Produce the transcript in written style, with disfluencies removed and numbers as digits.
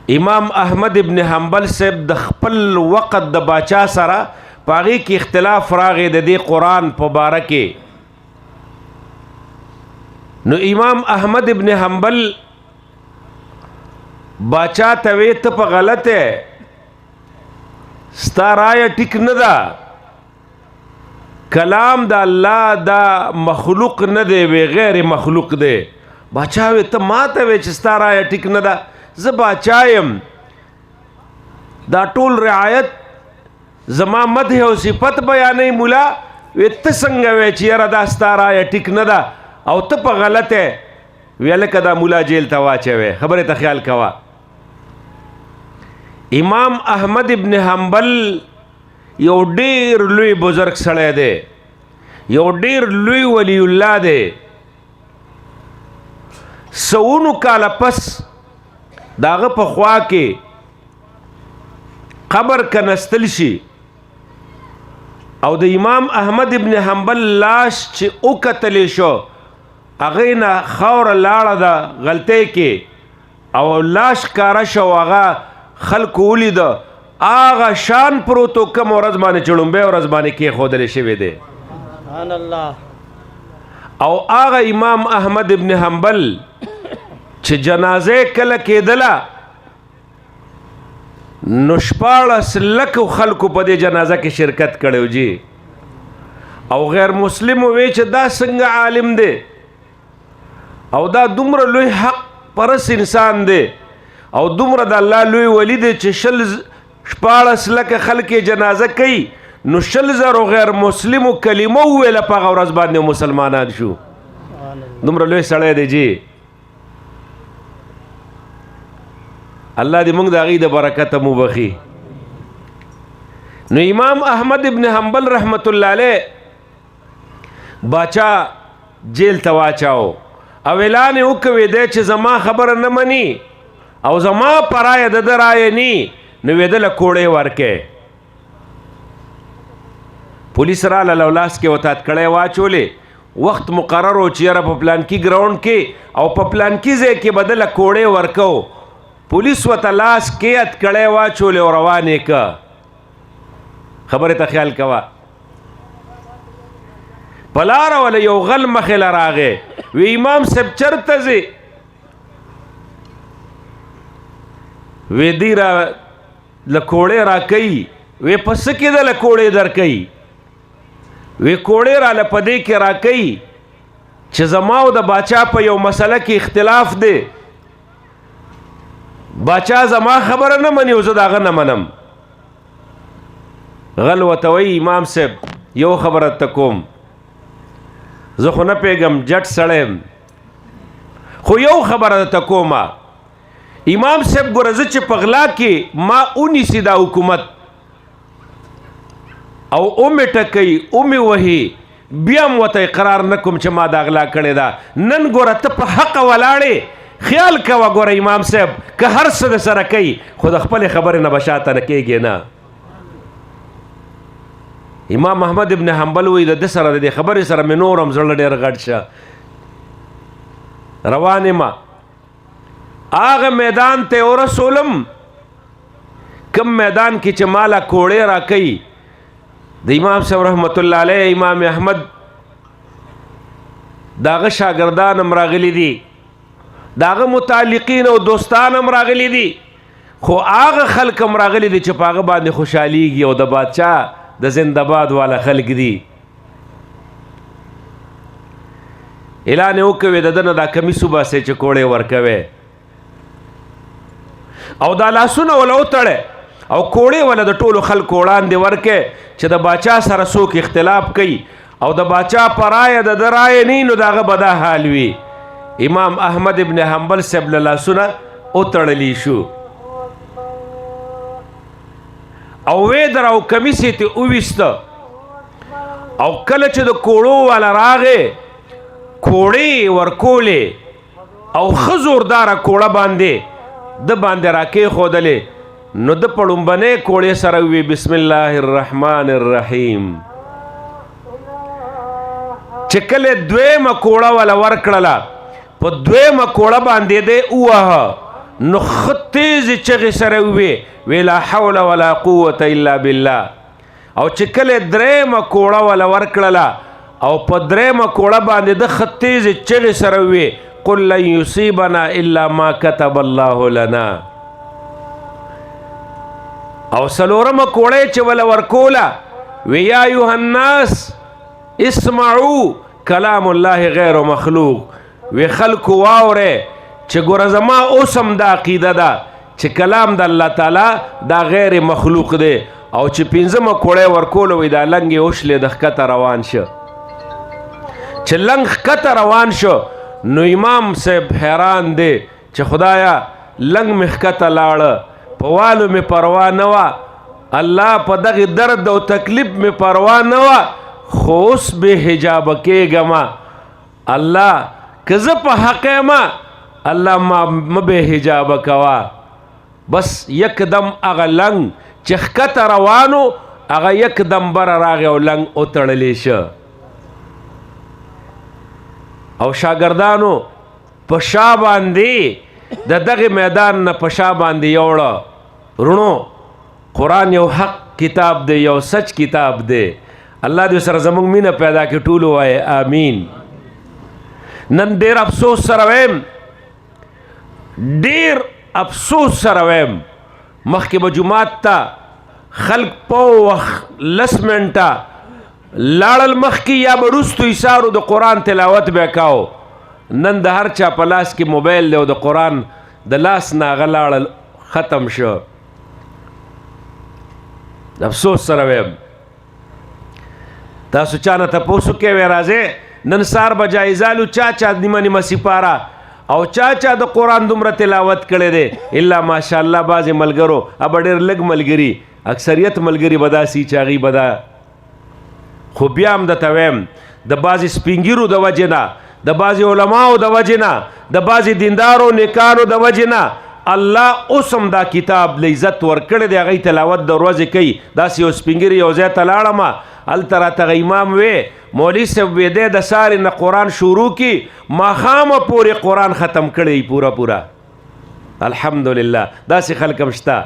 امام احمد ابن حنبل صاحب د خپل وخت د باچا سره پاغي کې اختلاف راغی د دې قرآن په باره کې. نو امام احمد ابن حنبل باچا ته وی ته په غلطه ستا رایه ټیک نه ده، کلام د الله دا مخلوق نه دی وی غیر مخلوق دی. باچا وی ته ما ته وی چې ستا رایه ټیک نه ده، زه باچا یم، دا ټول رعایت زما مدح او صفت بیانې. مولا وی ته څنګه وی چې یاره دا ستا رایه ټیک نه ده او ته په غلطه وی هلکه دا مولا جیل ته واچوې. خبرې ته خیال کوه. امام احمد ابن حنبل یو ډیر لوی بزرگ سړی دی، یو ډیر لوی ولی الله دی. سونو کاله پس داغه په خوا کې قبر کنستل شي او د امام احمد ابن حنبل لاش چې وکتلی شو هغې نه خاوره لاړه ده غلطۍ کې او لاش کاره شو، هغه خلکو ولیده، هغه شان پروتو کم ورځ باندې چې لومبۍ ورځ باندې کېښودلی شوی دی. او هغه امام احمد ابن حنبل چې جنازه کله کېدله نو 14 لکو خلکو په دې جنازه کې شرکت کړی جی. او غیر مسلم وی چې دا څنګه عالم دی او دا دومره لوی حق پرس انسان دی او دومره د الله لوی ولی دی چې 14 لکه خلک جنازه کوي، نو 100,000 غیر مسلمو کلمه وویله په هغه ورځ باندې مسلمانان شو. دومره لوی سړی دی جی. الله دې موږ د هغې د برکته مو بخي. نو امام احمد ابن حنبل رحمت الله علیه باچا جیل ته واچاو او اعلان یې وکوي دی چې زما خبره نه مني او زما په رایه د ده رایه ني، نو ویې دله کوړې ورکې. پولیس راله او لاس کې ورته اتکړی واچولې، وخت مقرر و چې یاره په پلانکي ګراونډ کې او په پلانکي ځای کې به دله کوړې ورکو. پولیس ورته لاس کې اتکړی واچولې او روان یې که. خبرې ته خیال کوه. په لاره وله یو غل مخې له راغی، وی امام صاحب چرته ځې؟ وی دی را له کوړې راکوي. وی په څه کې ده له کوړې درکوي؟ وی کوړې راله په دې کې راکوي چې زما او د باچا په یو مسله کې اختلاف دی، باچا زما خبره نه مني او زه د هغه نه منم. غل ورته وایي امام صاحب یو خبره ته کوم، زه خو نه پوهېږم جټ سړی یم، خو یو خبره ته کومه. امام صاحب ګوره زه چې په غلا کې ما ونیسي دا حکومت او اومې ټکوي اومې وهي، بیا م ورته اقرار نه کوم چې ما دا غلا کړې ده. نن ګوره ته په حقه ولاړې، خیال کوه ګوره امام صاحب که هر څه د سره کوي خو د خپلې خبرې نه به شاته نه کېږي نه. امام احمد ابن حنبل وایي د ده سره د دې خبرې سره مې نور هم زړه ډېر غټ شه. روان یم هغه میدان ته ورسولم کم میدان کې چې ماله کوړې راکوي. د امام صاحب رحمت الله علیه امام احمد د هغه شاګردان هم راغلي دي، د هغه متعلقین او دوستان هم راغلي دي، خو هغه خلک هم راغلي دي چې په هغه باندې خوشحالیږي او د بادشاه د زنده‌باد والا خلک دي. اعلان یې وکوي د ده نه دا کمیس وباسئ چې کوړې ورکوي او دا لاسونه وله وتړی او کوړې وله د ټولو خلکو وړاندې ورکې چې د باچا سره څوک اختلاف کوي او د باچا په رایه د ده رایه نه نو د هغه به دا حال وي. امام احمد ابن حنبل صاحب له لاسونه وتړلی شو او وې در او کمیس یې ترې وویسته او کله چې د کوړو والا راغې کوړې ورکولې او ښه زورداره کوړه باندې د باندې راکېښودلې، نو د په لومبنۍ کوړې سره ووي بسم الله الرحمن الرحیم. چې کله دویمه کوړه وله ورکړله په دویمه کوړه باندې دی ووهه، نو ښه تیزې چغې سره ووې لا حول ولا قوة الا بالله. او چې کله درېیمه کوړه وله ورکړله او په درېیمه کوړه باندې د ښه تیزې چغې سره ووې قل لن یصیبنا الا ما كتب الله لنا. او څلورمه کوړه چې وله ورکوله وی یا ایها الناس اسمعوا کلام الله غیر مخلوق. وی خلکو واورئ چې ګوره زما اوس هم دا عقیده ده چې کلام د الله تعالی دا غیر مخلوق دی. او چې پنځمه کوړه ورکوله وی دا لنګ یې وشلې د ښکته روان شه. چې لنګ ښکته روان شو نو امام صاحب حیران دی چې خدایا لنګ مې ښکته لاړه په والو مې پروا نه وه الله په دغې درد او تکلیف مې پروا نه وه خو اوس بې حجابه کېږمه الله که زه په حق یم الله ما مه بې حجابه کوه. بس یکدم هغه لنګ چې ښکته روانو هغه یکدم بره راغی او لنګ وتړلی شه. او شاګردانو په شا باندې د دغې میدان نه په شا باندې یوړه رونو قرآن یو حق کتاب دی یو سچ کتاب دی. الله دې سره زموږ مینه پیدا کړي ټولو وایي آمین. نن ډېر افسوس سره ویم ډېر افسوس سره ویم مخکې به جومات ته خلک په وخت 10 منټه لاړل مخکې یا به وروستو ایسارو د قرآن تلاوت به یې کاو. نن د هر چا په لاس کې موبایل دی او د قرآن د لاس نه هغه لاړل ختم شو. افسوس سره ویم تاسو چا نه تپوس وکئ وی راځئ نن سهار به جایزالو چا چا نیمه نیمه سپاره او چا چا د قرآن دومره تلاوت کړی دی الا ماشاءالله بعضې ملګرو ابه ډېر لږ ملګري اکثریت ملګري به داسې چې هغوی به دا خو بیا هم درته ویم د بعضې سپین ږیرو د وجې نه د بعضې علماو د وجې نه د بعضې دیندارو نیکانو د وجې نه الله اوس هم دا کتاب له عزت ورکړی دی هغوی تلاوت د ورځې کوي. داسې یو سپین ږیري یو ځای ته لاړمه هلته راته امام وی مولوي صاحب وی دی د سارې نه قرآن شروع کي ماښامه پورې قرآن ختم کړی پوره الحمدلله. داسې خلک هم شته